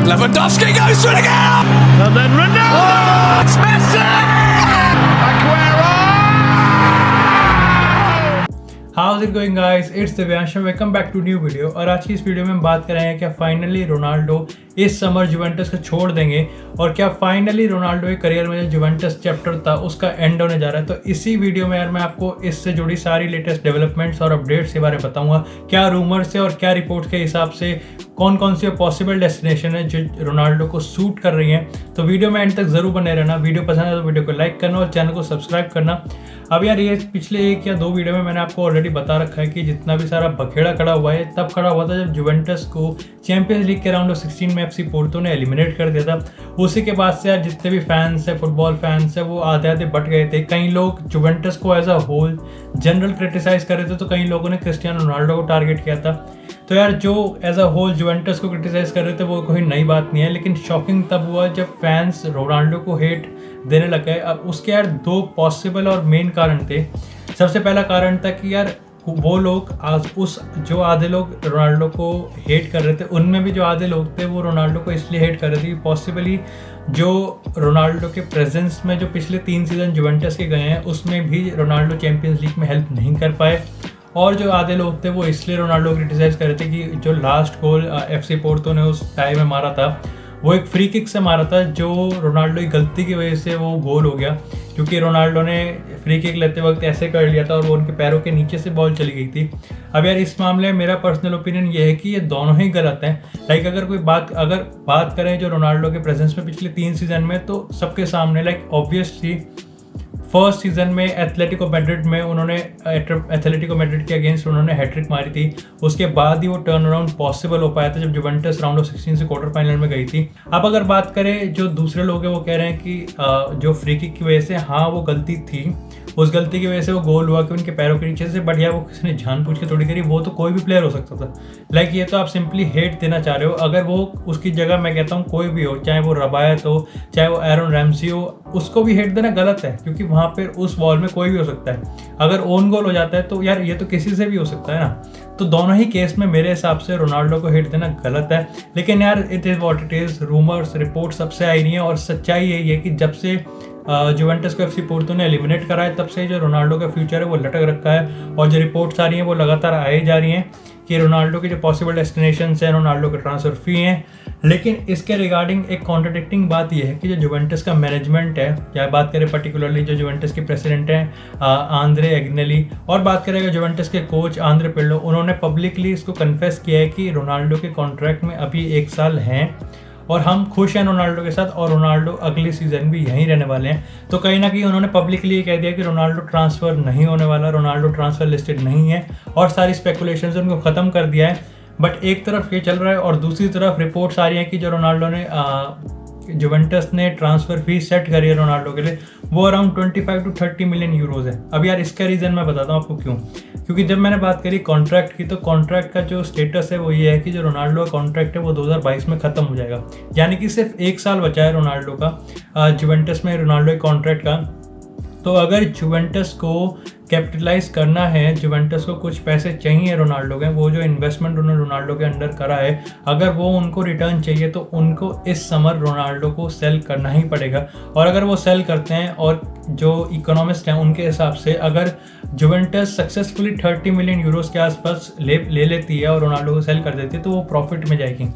Lewandowski goes for it again! And then Ronaldo! Oh, it's Messi! Aguero! How's it going guys? It's Divyansh and welcome back to new video। और आज की इस video में हम बात करेंगे क्या फाइनली रोनाल्डो इस समर जुवेंटस को छोड़ देंगे और क्या फाइनली रोनाल्डो के करियर में जो जुवेंटस चैप्टर था उसका एंड होने जा रहा है। तो इसी वीडियो में यार मैं आपको इससे जुड़ी सारी लेटेस्ट डेवलपमेंट्स और अपडेट्स के बारे में बताऊंगा, क्या रूमर्स है और क्या रिपोर्ट के हिसाब से कौन कौन सी पॉसिबल डेस्टिनेशन है जो रोनाल्डो को सूट कर रही हैं। तो वीडियो में एंड तक जरूर बने रहना। वीडियो पसंद है तो वीडियो को लाइक करना और चैनल को सब्सक्राइब करना। अब यार ये पिछले 1 या 2 वीडियो में मैंने आपको ऑलरेडी बता रखा है कि जितना भी सारा बखेड़ा खड़ा हुआ है तब खड़ा हुआ था जब जुवेंटस को चैंपियंस लीग के राउंड ऑफ 16 में एफसी पोर्टो ने एलिमिनेट कर दिया था। उसी के बाद से यार जितने भी फैंस है, फुटबॉल फैंस है, वो आधे आधे बट गए थे। कई लोग जुवेंटस को as a whole general criticise कर रहे थे, तो कई लोगों ने क्रिस्टियानो रोनाल्डो को टारगेट किया था। तो यार जो एज अ होल जुवेंटस को क्रिटिसाइज कर रहे थे वो कोई नई बात नहीं है, लेकिन शॉकिंग तब हुआ जब फैंस रोनाल्डो को हेट देने लग गए। अब उसके यार 2 पॉसिबल और मेन कारण थे। सबसे पहला कारण था कि यार वो लोग जो आधे लोग रोनाल्डो को हेट कर रहे थे, उनमें भी जो आधे लोग थे वो रोनाल्डो को इसलिए हेट कर रहे थे पॉसिबली जो रोनाल्डो के प्रेजेंस में जो पिछले 3 सीजन जुवेंटस के गए हैं उसमें भी रोनाल्डो चैंपियंस लीग में हेल्प नहीं कर पाए। और जो आधे लोग थे वो इसलिए रोनाल्डो को क्रिटिसाइज कर रहे थे कि जो लास्ट गोल एफसी पोर्टो ने उस टाइम में मारा था वो एक फ्री किक से मारा था, जो रोनाल्डो की गलती की वजह से वो गोल हो गया, क्योंकि रोनाल्डो ने फ्री किक लेते वक्त ऐसे कर लिया था और वो उनके पैरों के नीचे से बॉल चली गई थी। अब यार इस मामले में मेरा पर्सनल ओपिनियन ये है कि ये दोनों ही गलत हैं। लाइक अगर बात करें जो रोनाल्डो के प्रेजेंस में पिछले 3 सीजन में, तो सबके सामने लाइक ऑब्वियसली फर्स्ट सीजन में एथलेटिको मैड्रिड में उन्होंने एथलेटिको मैड्रिड के अगेंस्ट उन्होंने हैट्रिक मारी थी। उसके बाद ही वो टर्न अराउंड पॉसिबल हो पाया था जब जुवेंटस राउंड ऑफ 16 से क्वार्टर फाइनल में गई थी। अब अगर बात करें जो दूसरे लोग हैं वो कह रहे हैं कि जो फ्री किक की वजह से हाँ वो गलती थी, उस गलती की वजह से वो गोल हुआ कि उनके पैरों के नीचे से, बढ़िया वो किसी ने जानबूझ के थोड़ी करी, वो तो कोई भी प्लेयर हो सकता था। लाइक ये तो आप सिंपली हेट देना चाह रहे हो। अगर वो उसकी जगह मैं कहता हूँ कोई भी हो, चाहे वो रबायत हो, चाहे वो एरन रैमसी हो, उसको भी हेट देना गलत है, क्योंकि वहाँ पर उस बॉल में कोई भी हो सकता है। अगर ओन गोल हो जाता है तो यार ये तो किसी से भी हो सकता है ना। तो दोनों ही केस में मेरे हिसाब से रोनाल्डो को हेट देना गलत है। लेकिन यार it is what it is, rumours report सबसे आई नहीं है और सच्चाई यही है कि जब से जुवेंटस को एफसी पोर्टो ने एलिमिनेट करा है तब से जो रोनाल्डो का फ्यूचर है वो लटक रखा है। और जो रिपोर्ट्स आ रही हैं वो लगातार आई जा रही हैं कि रोनाल्डो के जो पॉसिबल डेस्टिनेशंस हैं, रोनाल्डो के ट्रांसफर फी हैं। लेकिन इसके रिगार्डिंग एक कॉन्ट्रडिक्टिंग बात यह है कि जो जुवेंटस का मैनेजमेंट है, या बात करें पर्टिकुलरली जो जुवेंटस के प्रेसिडेंट हैं आंद्रे एग्नेली, और बात करें जुवेंटस के कोच आंद्रे पिर्लो, उन्होंने पब्लिकली इसको कन्फेस किया है कि रोनाल्डो के कॉन्ट्रैक्ट में अभी 1 साल हैं और हम खुश हैं रोनाल्डो के साथ, और रोनाल्डो अगले सीजन भी यहीं रहने वाले हैं। तो कहीं ना कहीं उन्होंने पब्लिकली ये कह दिया कि रोनाल्डो ट्रांसफ़र नहीं होने वाला, रोनाल्डो ट्रांसफ़र लिस्टेड नहीं है, और सारी स्पेकुलेशंस उनको ख़त्म कर दिया है। बट एक तरफ ये चल रहा है और दूसरी तरफ रिपोर्ट्स आ रही हैं कि जो रोनाल्डो ने जुवेंटस ने ट्रांसफ़र फी सेट करी है रोनाल्डो के लिए वो अराउंड 25 to 30 मिलियन यूरोज़ है। अब यार इसका रीज़न मैं बताता हूँ आपको क्यों। क्योंकि जब मैंने बात करी कॉन्ट्रैक्ट की, तो कॉन्ट्रैक्ट का जो स्टेटस है वो ये है कि जो रोनाल्डो का कॉन्ट्रैक्ट है वो 2022 में ख़त्म हो जाएगा, यानी कि सिर्फ 1 साल बचा है रोनाल्डो का जुवेंटस में रोनाल्डो के कॉन्ट्रैक्ट का। तो अगर जुवेंटस को कैपिटलाइज करना है, जुवेंटस को कुछ पैसे चाहिए रोनाल्डो के, वो जो इन्वेस्टमेंट उन्होंने रोनाल्डो के अंडर करा है, अगर वो उनको रिटर्न चाहिए तो उनको इस समर रोनाल्डो को सेल करना ही पड़ेगा। और अगर वो सेल करते हैं, और जो इकोनॉमिस्ट हैं उनके हिसाब से अगर जुवेंटस सक्सेसफुली 30 मिलियन यूरोज़ के आसपास ले लेती है और रोनाल्डो को सेल कर देती है तो वो प्रॉफिट में जाएगी।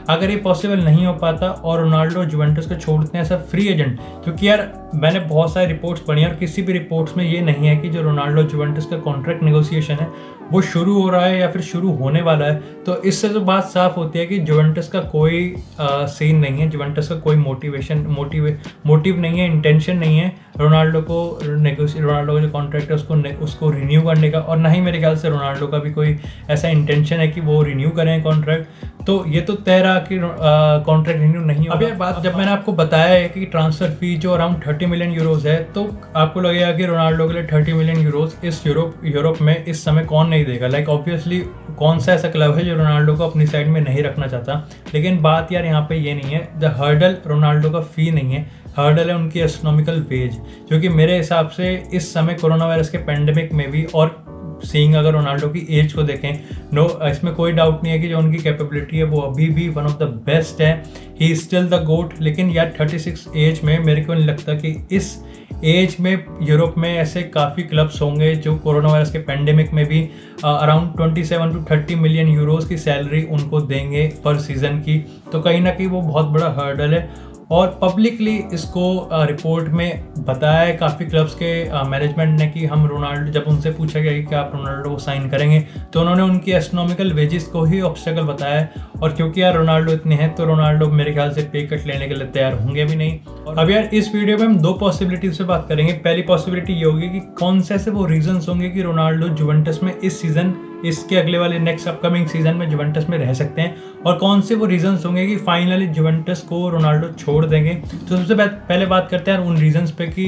अगर ये पॉसिबल नहीं हो पाता और रोनाल्डो जुवेंटस को छोड़ते हैं सब फ्री एजेंट, क्योंकि यार मैंने बहुत सारी रिपोर्ट्स पढ़ी और किसी भी रिपोर्ट्स में ये नहीं है कि जो रोनाल्डो जुवेंटस का कॉन्ट्रैक्ट नेगोशिएशन है वो शुरू हो रहा है या फिर शुरू होने वाला है। तो इससे तो बात साफ होती है कि जुवेंटस का कोई सीन नहीं है, जुवेंटस का कोई मोटिव नहीं है, इंटेंशन नहीं है रोनाल्डो का जो कॉन्ट्रैक्ट है उसको रिन्यू करने का, और ना ही मेरे ख्याल से रोनाल्डो का भी कोई ऐसा इंटेंशन है कि वो रिन्यू करें कॉन्ट्रैक्ट। तो ये तो तय रहा कि कॉन्ट्रैक्ट रिन्यू नहीं होगा। अब यार बात जब मैंने आपको बताया है कि ट्रांसफ़र फी जो अराउंड 30 मिलियन यूरोज़ है, तो आपको लगेगा कि रोनाल्डो के लिए 30 मिलियन यूरोज़ इस यूरोप में इस समय कौन नहीं देगा। लाइक ऑब्वियसली कौन सा ऐसा क्लब है जो रोनाल्डो को अपनी साइड में नहीं रखना चाहता। लेकिन बात यार यहाँ पे ये नहीं है, द हर्डल रोनाल्डो का फ़ी नहीं है, हर्डल है उनकी एस्ट्रोनॉमिकल वेज, जो कि मेरे हिसाब से इस समय कोरोना वायरस के पेंडेमिक में भी, और सीइंग अगर रोनाल्डो की एज को देखें, नो इसमें कोई डाउट नहीं है कि जो उनकी कैपेबिलिटी है वो अभी भी वन ऑफ द बेस्ट है ही इज स्टिल द गोट। लेकिन यार 36 एज में मेरे को नहीं लगता कि इस एज में यूरोप में ऐसे काफ़ी क्लब्स होंगे जो कोरोना वायरस के पेंडेमिक में भी अराउंड 27 to 30 मिलियन यूरोज़ की सैलरी उनको देंगे पर सीज़न की। तो कहीं ना कहीं वो बहुत बड़ा हर्डल है और पब्लिकली इसको रिपोर्ट में बताया है काफ़ी क्लब्स के मैनेजमेंट ने कि हम रोनाल्डो, जब उनसे पूछा गया कि क्या आप रोनाल्डो को साइन करेंगे तो उन्होंने उनकी एस्ट्रोनॉमिकल वेजेस को ही ऑब्स्टेकल बताया है। और क्योंकि यार रोनाल्डो इतने हैं तो रोनाल्डो मेरे ख्याल से पे कट लेने के लिए तैयार होंगे भी नहीं। और अब यार इस वीडियो में हम दो पॉसिबिलिटीज पे बात करेंगे। पहली पॉसिबिलिटी ये होगी कि कौन से ऐसे वो रीजंस होंगे कि रोनाल्डो जुवेंटस में इस सीजन, इसके अगले वाले नेक्स्ट अपकमिंग सीजन में जुवेंटस में रह सकते हैं, और कौन से वो रीजंस होंगे कि फाइनली जुवेंटस को रोनाल्डो छोड़ देंगे। तो सबसे पहले बात करते हैं उन रीजंस पे कि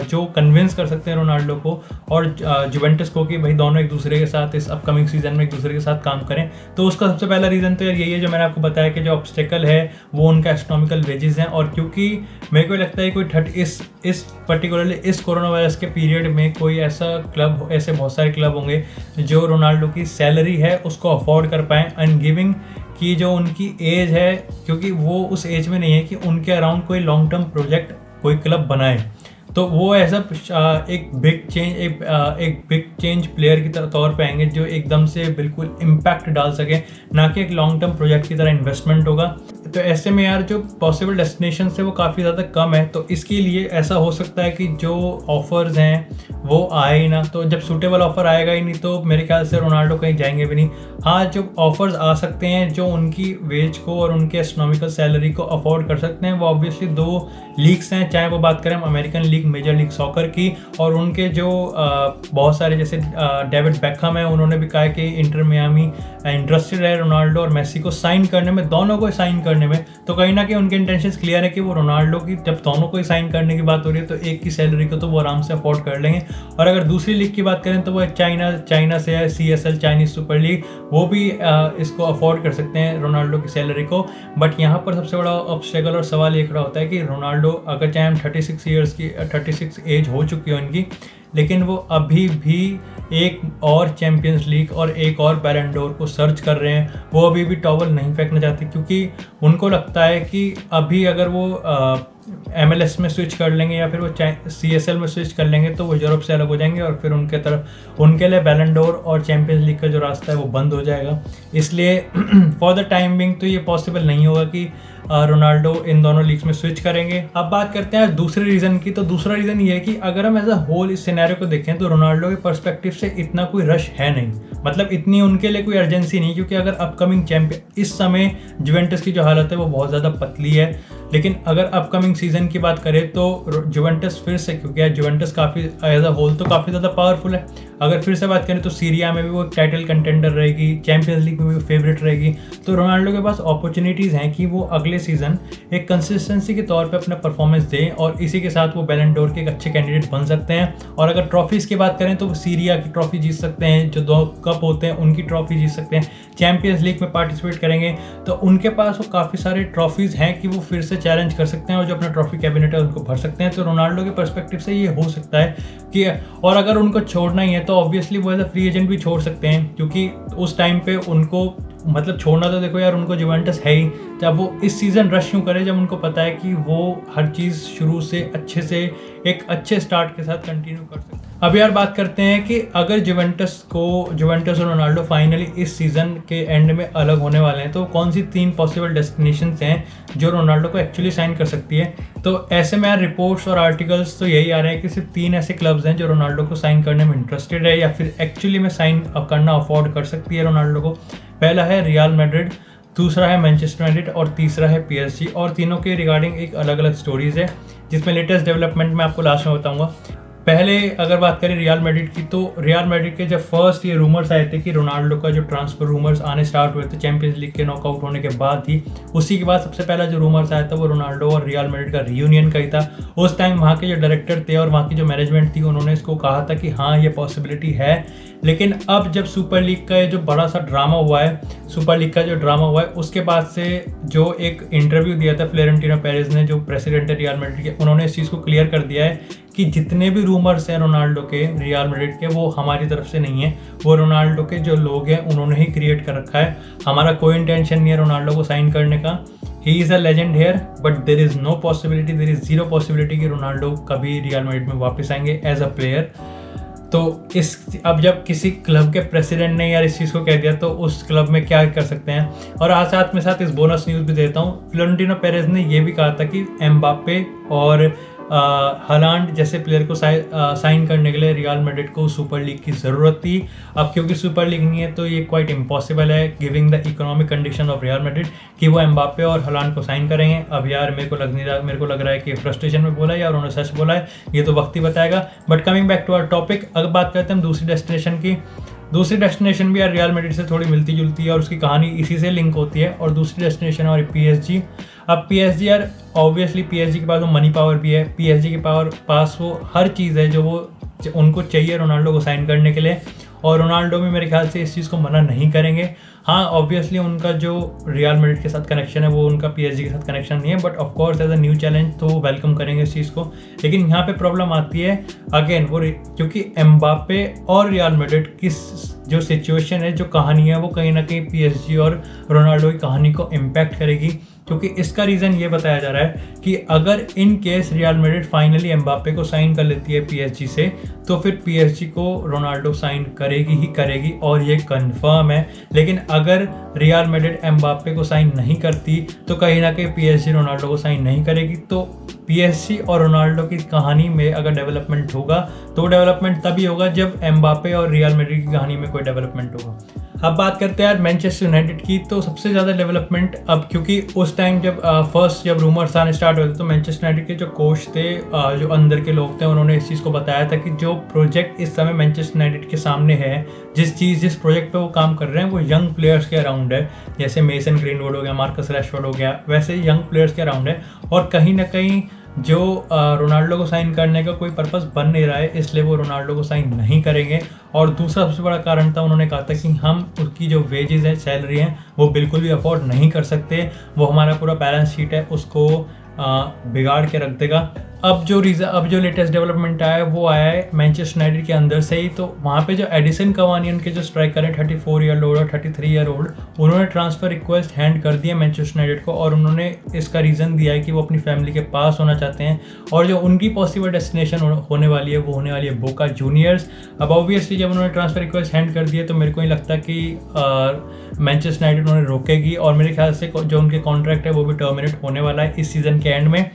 जो कन्विंस कर सकते हैं रोनाल्डो को और जुवेंटस को कि भाई दोनों एक दूसरे के साथ इस अपकमिंग सीजन में एक दूसरे के साथ काम करें। तो उसका सबसे पहला रीजन तो यार यही है जो मैंने आपको बताया कि जो ऑब्स्टेकल है वो उनका एस्ट्रोनॉमिकल वेजेस हैं। और क्योंकि मेरे को लगता है कोई इस पर्टिकुलरली इस कोरोना वायरस के पीरियड में कोई ऐसा क्लब, ऐसे बहुत सारे क्लब होंगे जो रोनाल्डो की सैलरी है उसको अफोर्ड कर पाएँ एंड गिविंग कि जो उनकी एज है, क्योंकि वो उस एज में नहीं है कि उनके अराउंड कोई लॉन्ग टर्म प्रोजेक्ट कोई क्लब बनाए। तो वो ऐसा एक बिग चेंज प्लेयर की तौर पे आएंगे जो एकदम से बिल्कुल इम्पैक्ट डाल सके, ना कि एक लॉन्ग टर्म प्रोजेक्ट की तरह इन्वेस्टमेंट होगा। तो ऐसे में यार जो पॉसिबल डेस्टिनेशन है वो काफ़ी ज़्यादा कम है। तो इसके लिए ऐसा हो सकता है कि जो ऑफर्स हैं वो आए ही ना। तो जब सूटेबल ऑफर आएगा ही नहीं तो मेरे ख्याल से रोनाल्डो कहीं जाएंगे भी नहीं। हाँ, जो ऑफर्स आ सकते हैं जो उनकी वेज को और उनके एस्ट्रोनॉमिकल सैलरी को अफोर्ड कर सकते हैं वो ऑब्वियसली दो लीग्स हैं, चाहे वो बात करें हम American league, major league soccer की, और उनके जो बहुत सारे जैसे डेविड बेकहम है उन्होंने भी कहा कि इंटर मियामी इंटरेस्टेड है रोनाल्डो और मेसी को साइन करने में, दोनों को साइन करने में। तो कहीं ना कहीं उनके इंटेंशंस क्लियर है कि वो रोनाल्डो की, जब दोनों को साइन करने की बात हो रही है तो एक की सैलरी को तो वो आराम से अफोर्ड कर लेंगे। और अगर दूसरी लीग की बात करें तो वो चाइना से है, CSL चाइनीज सुपर लीग, वो भी इसको अफोर्ड कर सकते हैं रोनाल्डो की सैलरी को। बट यहाँ पर सबसे बड़ा ऑब्स्टेकल और सवाल ये खड़ा होता है कि रोनाल्डो, अगर चाहे हम 36 एज हो चुकी है उनकी, लेकिन वो अभी भी एक और चैंपियंस लीग और एक और बैलन डोर को सर्च कर रहे हैं। वो अभी भी टॉवल नहीं फेंकना चाहते क्योंकि उनको लगता है कि अभी अगर वो MLS में स्विच कर लेंगे या फिर वो CSL में स्विच कर लेंगे तो वो यूरोप से अलग हो जाएंगे और फिर उनके लिए बैलन डोर और चैंपियंस लीग का जो रास्ता है वो बंद हो जाएगा। इसलिए फॉर द टाइम बिंग तो ये पॉसिबल नहीं होगा कि रोनाल्डो इन दोनों लीग्स में स्विच करेंगे। अब बात करते हैं दूसरे रीज़न की। तो दूसरा रीज़न ये है कि अगर हम एज अ होल इस सिनेरियो को देखें तो रोनाल्डो के पर्सपेक्टिव से इतना कोई रश है नहीं, मतलब इतनी उनके लिए कोई अर्जेंसी नहीं, क्योंकि अगर अपकमिंग चैंपियन, इस समय जुवेंटस की जो हालत है वो बहुत ज़्यादा पतली है। लेकिन अगर अपकमिंग सीजन की बात करें तो जुवेंटस फिर से, क्योंकि यार जुवेंटस काफ़ी एज अ होल तो काफ़ी ज़्यादा पावरफुल है। अगर फिर से बात करें तो सीरिया में भी वो टाइटल कंटेंडर रहेगी, चैंपियंस लीग में भी फेवरेट रहेगी। तो रोनाल्डो के पास अपॉर्चुनिटीज़ हैं कि वो अगले सीजन एक कंसिस्टेंसी के तौर पे अपना परफॉर्मेंस दें और इसी के साथ वो बैलन डोर के एक अच्छे कैंडिडेट बन सकते हैं। और अगर ट्रॉफीज़ की बात करें तो वो सीरिया की ट्रॉफी जीत सकते हैं, जो 2 कप होते हैं उनकी ट्रॉफी जीत सकते हैं, चैंपियंस लीग में पार्टिसिपेट करेंगे। तो उनके पास वो काफ़ी सारे ट्रॉफीज़ हैं कि वो फिर से चैलेंज कर सकते हैं और जो अपना ट्रॉफी कैबिनेट है उनको भर सकते हैं। तो रोनाल्डो के पर्सपेक्टिव से ये हो सकता है कि, और अगर उनको छोड़ना ही है तो ऑब्वियसली वो एज अ फ्री एजेंट भी छोड़ सकते हैं, क्योंकि उस टाइम पे उनको, मतलब छोड़ना तो देखो यार उनको जुवेंटस है ही, जब वो इस सीज़न रश क्यों करे जब उनको पता है कि वो हर चीज़ शुरू से अच्छे से एक अच्छे स्टार्ट के साथ कंटिन्यू कर सकते हैं। अब यार बात करते हैं कि अगर जुवेंटस और रोनाल्डो फाइनली इस सीज़न के एंड में अलग होने वाले हैं तो कौन सी 3 पॉसिबल डेस्टिनेशंस हैं जो रोनाल्डो को एक्चुअली साइन कर सकती है। तो ऐसे में यार रिपोर्ट्स और आर्टिकल्स तो यही आ रहे हैं कि सिर्फ 3 ऐसे क्लब्स हैं जो रोनाल्डो को साइन करने में इंटरेस्टेड है या फिर एक्चुअली में साइन करना अफोर्ड कर सकती है रोनाल्डो को। पहला है रियल मैड्रिड, दूसरा है मैनचेस्टर यूनाइटेड और तीसरा है PSG। और तीनों के रिगार्डिंग एक अलग अलग स्टोरीज है जिसमें लेटेस्ट डेवलपमेंट मैं आपको लास्ट में बताऊंगा। पहले अगर बात करें रियल मैड्रिड की, तो रियल मैड्रिड के जब फर्स्ट ये रूमर्स आए थे कि रोनाल्डो का जो ट्रांसफर रूमर्स आने स्टार्ट हुए थे चैंपियंस लीग के नॉकआउट होने के बाद ही, उसी के बाद सबसे पहला जो रूमर्स आया था वो रोनाल्डो और रियल मैड्रिड का रियूनियन का ही था। उस टाइम वहाँ के जो डायरेक्टर थे और वहाँ की जो मैनेजमेंट थी उन्होंने इसको कहा था कि हाँ ये पॉसिबिलिटी है। लेकिन अब जब सुपर लीग का जो बड़ा सा ड्रामा हुआ है, सुपर लीग का जो ड्रामा हुआ है उसके बाद से जो एक इंटरव्यू दिया था फ्लोरेंटिनो पेरेज ने, जो प्रेसिडेंट है रियल मैड्रिड के, उन्होंने इस चीज़ को क्लियर कर दिया है कि जितने भी रूमर्स हैं रोनाल्डो के रियल मैड्रिड के, वो हमारी तरफ से नहीं है, वो रोनाल्डो के जो लोग हैं उन्होंने ही क्रिएट कर रखा है। हमारा कोई इंटेंशन नहीं है रोनाल्डो को साइन करने का। He is a legend here, but there is no possibility, there is zero possibility कि रोनाल्डो कभी रियल मैड्रिड में वापस आएंगे एज अ प्लेयर। तो अब जब किसी क्लब के प्रेसिडेंट ने यार इस चीज़ को कह दिया तो उस क्लब में क्या कर सकते हैं। और आज साथ इस बोनस न्यूज़ भी देता हूँ, फ्लोरेंटिनो पेरेज ने ये भी कहा था कि एम्बापे और हालांड जैसे प्लेयर को साइन करने के लिए रियल मैड्रिड को सुपर लीग की ज़रूरत थी। अब क्योंकि सुपर लीग नहीं है तो ये क्वाइट इम्पॉसिबल है giving the economic condition of real Madrid कि वो एम्बापे और हालांड को साइन करेंगे। अब यार मेरे को लग रहा है कि फ्रस्ट्रेशन में बोला है या उन्होंने सच बोला है, ये तो वक्त ही बताएगा। But coming back to our topic, अगर बात करते हैं हम दूसरी डेस्टिनेशन की, दूसरी डेस्टिनेशन भी यार रियल मैड्रिड से थोड़ी मिलती जुलती है और उसकी कहानी इसी से लिंक होती है। और दूसरी डेस्टिनेशन हमारी PSG। अब PSG यार ऑब्वियसली PSG के पास वो मनी पावर भी है, PSG के पास वो हर चीज़ है जो उनको चाहिए रोनाल्डो को साइन करने के लिए। और रोनाल्डो भी मेरे ख्याल से इस चीज़ को मना नहीं करेंगे। हाँ ऑब्वियसली उनका जो रियल मैड्रिड के साथ कनेक्शन है वो उनका PSG के साथ कनेक्शन नहीं है, but of course as a new challenge तो वेलकम करेंगे इस चीज़ को। लेकिन यहाँ पे प्रॉब्लम आती है अगेन वो क्योंकि एम्बापे और रियल मैड्रिड की जो सिचुएशन है, जो कहानी है, वो कहीं ना कहीं PSG और रोनाल्डो की कहानी को इम्पैक्ट करेगी। क्योंकि इसका रीज़न ये बताया जा रहा है कि अगर in case real Madrid finally Mbappe को साइन कर लेती है PSG से, तो फिर PSG को रोनाल्डो साइन करेगी ही करेगी और ये कंफर्म है। लेकिन अगर रियल मैड्रिड एम्बापे को साइन नहीं करती तो कहीं ना कहीं PSG रोनाल्डो को साइन नहीं करेगी। तो PSG और रोनाल्डो की कहानी में अगर डेवलपमेंट होगा तो डेवलपमेंट तभी होगा जब एम्बापे और रियल मैड्रिड की कहानी में कोई डेवलपमेंट होगा। अब बात करते हैं यार मैनचेस्टर यूनाइटेड की, तो सबसे ज़्यादा डेवलपमेंट अब क्योंकि उस टाइम जब रूमर्स आने स्टार्ट हुए थे तो मैनचेस्टर यूनाइटेड के जो कोच थे, जो अंदर के लोग थे, उन्होंने इस चीज़ को बताया था कि जो प्रोजेक्ट इस समय मैनचेस्टर यूनाइटेड के सामने है, जिस प्रोजेक्ट पे वो काम कर रहे हैं वो यंग प्लेयर्स के अराउंड है। जैसे मेसन ग्रीनवुड हो गया, मार्कस रैशफोर्ड हो गया, वैसे यंग प्लेयर्स के अराउंड है। और कहीं ना कहीं जो रोनाल्डो को साइन करने का कोई पर्पस बन नहीं रहा है, इसलिए वो रोनाल्डो को साइन नहीं करेंगे। और दूसरा सबसे बड़ा कारण था, उन्होंने कहा था कि हम उसकी जो वेजेस है, सैलरी हैं, वो बिल्कुल भी अफोर्ड नहीं कर सकते, वो हमारा पूरा बैलेंस शीट है उसको बिगाड़ के रख देगा। अब जो लेटेस्ट डेवलपमेंट आया है वो आया है मैनचेस्टर यूनाइटेड के अंदर से ही। तो वहाँ पे जो एडिसन कवानी उनके जो स्ट्राइकर है 34 ईयर ओल्ड और 33 ईयर ओल्ड, उन्होंने ट्रांसफ़र रिक्वेस्ट हैंड कर दिया मैनचेस्टर यूनाइटेड को। और उन्होंने इसका रीज़न दिया है कि वो अपनी फैमिली के पास होना चाहते हैं और जो उनकी पॉसिबल डेस्टिनेशन होने वाली है वो होने वाली है बोका जूनियर्स। अब ऑब्वियसली जब उन्होंने ट्रांसफ़र रिक्वेस्ट हैंड कर दिया तो मेरे को नहीं लगता कि मैनचेस्टर यूनाइटेड उन्हें रोकेगी। और मेरे ख्याल से जो उनके कॉन्ट्रैक्ट है वो भी टर्मिनेट होने वाला है इस सीज़न के एंड में।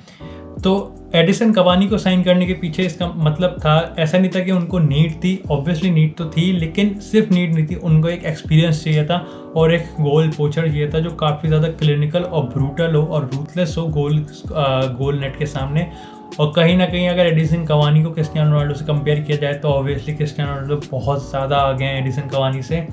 तो एडिसन कवानी को साइन करने के पीछे इसका मतलब था, ऐसा नहीं था कि उनको नीड थी, ऑब्वियसली नीड तो थी, लेकिन सिर्फ नीड नहीं थी, उनको एक एक्सपीरियंस चाहिए था और एक गोल पोचर चाहिए था जो काफ़ी ज़्यादा क्लिनिकल और ब्रूटल हो और रूथलेस हो गोल नेट के सामने। और कहीं ना कहीं अगर एडिसन कवानी को क्रिस्टियानो रोनाल्डो से कंपेयर किया जाए तो ऑब्वियसली क्रिस्टियानो रोनाल्डो बहुत ज़्यादा आगे हैं एडिसन कवानी से।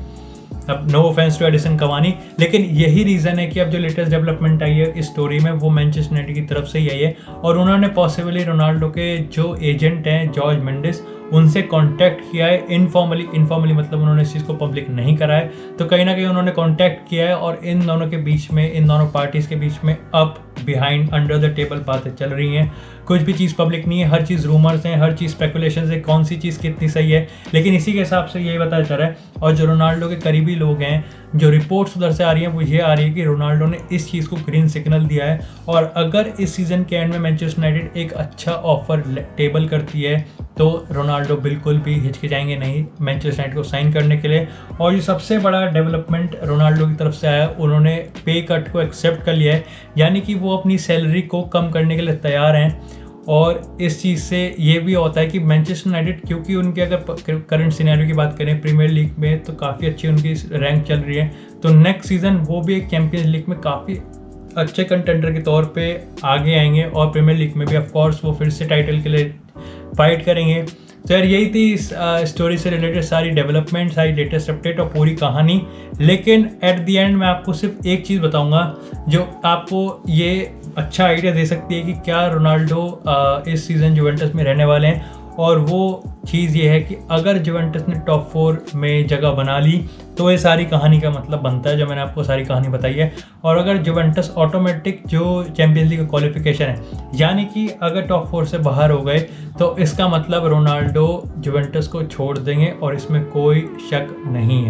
अब no offence to Edinson Cavani, लेकिन यही रीज़न है कि अब जो लेटेस्ट डेवलपमेंट आई है इस स्टोरी में वो मैनचेस्टर यूनाइटेड की तरफ से ही आई है। और उन्होंने पॉसिबली रोनाल्डो के जो एजेंट हैं जॉर्ज मेंडिस, उनसे कांटेक्ट किया है इनफॉर्मली मतलब उन्होंने इस चीज़ को पब्लिक नहीं करा है। तो कहीं ना कहीं उन्होंने कांटेक्ट किया है और इन दोनों के बीच में, इन दोनों पार्टीज़ के बीच में up behind under the table बातें चल रही हैं। कुछ भी चीज़ पब्लिक नहीं है, हर चीज़ रूमर्स हैं, हर चीज़ स्पेकुलेशन है, कौन सी चीज़ कितनी सही है, लेकिन इसी के हिसाब से यही बताया जा रहा है। और जो रोनाल्डो के करीबी लोग हैं, जो रिपोर्ट्स उधर से आ रही हैं वो ये आ रही है कि रोनाल्डो ने इस चीज़ को ग्रीन सिग्नल दिया है। और अगर इस सीज़न के एंड में मैनचेस्टर यूनाइटेड एक अच्छा ऑफर टेबल करती है तो रोनाल्डो बिल्कुल भी हिचकिचाएंगे नहीं मैनचेस्टर यूनाइटेड को साइन करने के लिए। और ये सबसे बड़ा डेवलपमेंट रोनाल्डो की तरफ से आया, उन्होंने पे कट को एक्सेप्ट कर लिया है, यानी कि वो अपनी सैलरी को कम करने के लिए तैयार हैं। और इस चीज़ से ये भी होता है कि मैनचेस्टर यूनाइटेड, क्योंकि उनके अगर करंट सिनेरियो की बात करें प्रीमियर लीग में तो काफ़ी अच्छी उनकी रैंक चल रही है, तो नेक्स्ट सीज़न वो भी एक चैंपियंस लीग में काफ़ी अच्छे कंटेंडर के तौर पे आगे आएंगे और प्रीमियर लीग में भी ऑफ कोर्स वो फिर से टाइटल के लिए फाइट करेंगे। तो यार यही थी इस स्टोरी से रिलेटेड सारी डेवलपमेंट, सारी लेटेस्ट अपडेट और पूरी कहानी। लेकिन एट द एंड मैं आपको सिर्फ एक चीज़ बताऊंगा जो आपको ये अच्छा आइडिया दे सकती है कि क्या रोनाल्डो इस सीज़न जुवेंटस में रहने वाले हैं। और वो चीज़ ये है कि अगर जुवेंटस ने टॉप 4 में जगह बना ली तो ये सारी कहानी का मतलब बनता है जो मैंने आपको सारी कहानी बताई है। और अगर जुवेंटस ऑटोमेटिक जो चैंपियंस लीग का क्वालिफिकेशन है, यानी कि अगर टॉप 4 से बाहर हो गए, तो इसका मतलब रोनाल्डो जुवेंटस को छोड़ देंगे और इसमें कोई शक नहीं है।